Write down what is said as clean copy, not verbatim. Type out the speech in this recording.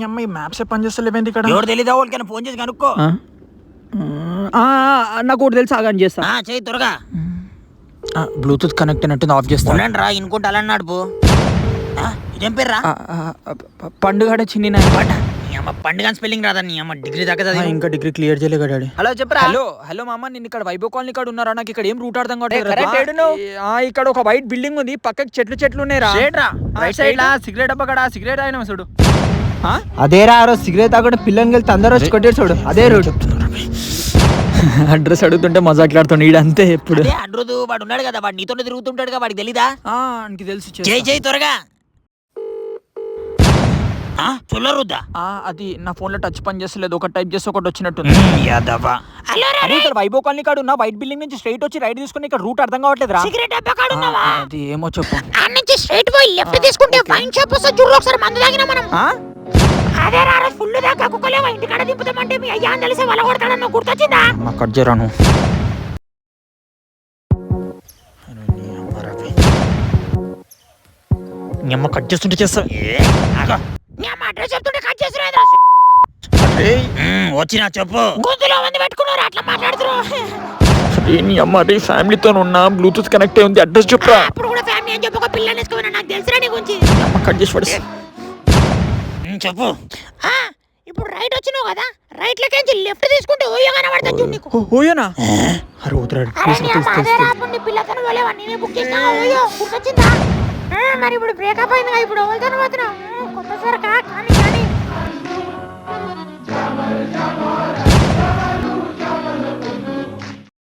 అమ్మాయి మ్యాప్స్ పని చేస్తలేవేంటి ఇక్కడ? ఎవరు తెలీదా వాళ్ళకైనా ఫోన్ చేసి కనుక్కో. నాకు ఒకటి తెలుసు, ఆగాని చేస్తా. చెయ్యి త్వరగా. బ్లూటూత్ కనెక్ట్ అయినట్టు ఆఫ్ చేస్తా. రా ఇనుకుంటే అలా నడుపు. ఇదేం పేర్రా? పండుగ చిన్ని నీ అమ్మ పండుగ స్పెల్లింగ్ రాదా? నీ అమ్మ డిగ్రీ దాకా ఇంకా డిగ్రీ క్లియర్ చేయలేదు డాడీ. హలో చెప్పరా. హలో మామ, నేను ఇక్కడ వైభవ్ కాలనీ ఇక్కడ ఉన్నారా? నాకు ఇక్కడ ఏం రూట్ అర్థం కావట్లేదు. ఇక్కడ ఒక వైట్ బిల్డింగ్ ఉంది, పక్కకి చెట్లు ఉన్నాయి రా. రైట్ సైడ్ లా సిగరెట్ డబ్బా కాడ సిగరెట్ అయినా చూడు. అదేరా ఆ రోజు సిగరెట్ తాగడం పిల్లని వెళ్తే అందరూ వచ్చి కొట్టారు చూడు, అదే రూట్. అడ్రస్ అడుగుతుంటే మజాట్లాడుతాడు ఈడంతే ఎప్పుడు. అడ్రస్ వాడు ఉన్నాడు కదా, వాడు నీతోనే తిరుగుతుంటాడు కదా, వాడికి తెలీదా? నీకు తెలుసు. చేయి త్వరగా. చొల్లరుద్దా? అది నా ఫోన్ లో టచ్ పని చేస్తలేదు, ఒక టైప్ చేసి ఒకటి వచ్చినట్టు. ఇక్కడ వైభవ్ కాలనీ కాడ ఉన్న వైట్ బిల్డింగ్ నుంచి స్ట్రైట్ వచ్చి రైట్ తీసుకుని ఇక్కడ రూట్ అర్థం కావట్లేదు రా. సిగరెట్ డబ్బా కాడ ఉన్నావా? అది ఏమో చెప్పు. నుంచి స్ట్రైట్ పోయి లెఫ్ట్ తీసుకుంటే వైన్ షాప్ వస్తే చూడు, ఒకసారి మందు తాగినా మనం. అదే రా ఫుల్ దాకా కుక్కలేవా ఇంటికాడ దింపుతామంటే మీ అయ్యా అని తెలిసి వల కొడతాడన్న గుర్తొచ్చిందా? కట్ చేయరాను. అమ్మ కట్ చేస్తుంటే చేస్తా. అడ్రస్ చెప్తుంటే కట్ చేస్తున్నా. వచ్చినా చెప్పు. గొంతులో మంది పెట్టుకున్నారు, అట్లా మాట్లాడుతున్నారు. ఫ్యామిలీతో ఉన్నా, బ్లూటూత్ కనెక్ట్ అయి ఉంది, అడ్రస్ చెప్పు. అప్పుడు కూడా ఫ్యామిలీ అని చెప్పి ఒక పిల్లని వేసుకోమన్నా, నాకు తెలుసురా నీ గురించి. కట్ చేసి పడేసి చెప్పు. ఇప్పుడు రైట్ వచ్చినావు కదా, రైట్ లెక్కించి లెఫ్ట్ తీసుకుంటే ఓయో కనబడతా చూడు నీకు. ఓయోనా? అరే ఉతరాడు. పిల్లతను పోలేవా, నేనే బుక్ చేసినా. ఓయో గుర్తొచ్చిందా? మరి ఇప్పుడు బ్రేకప్ అయింది కదా, ఇప్పుడు ఎవరితో పోతున్నావు? కొత్త సరకా కానీ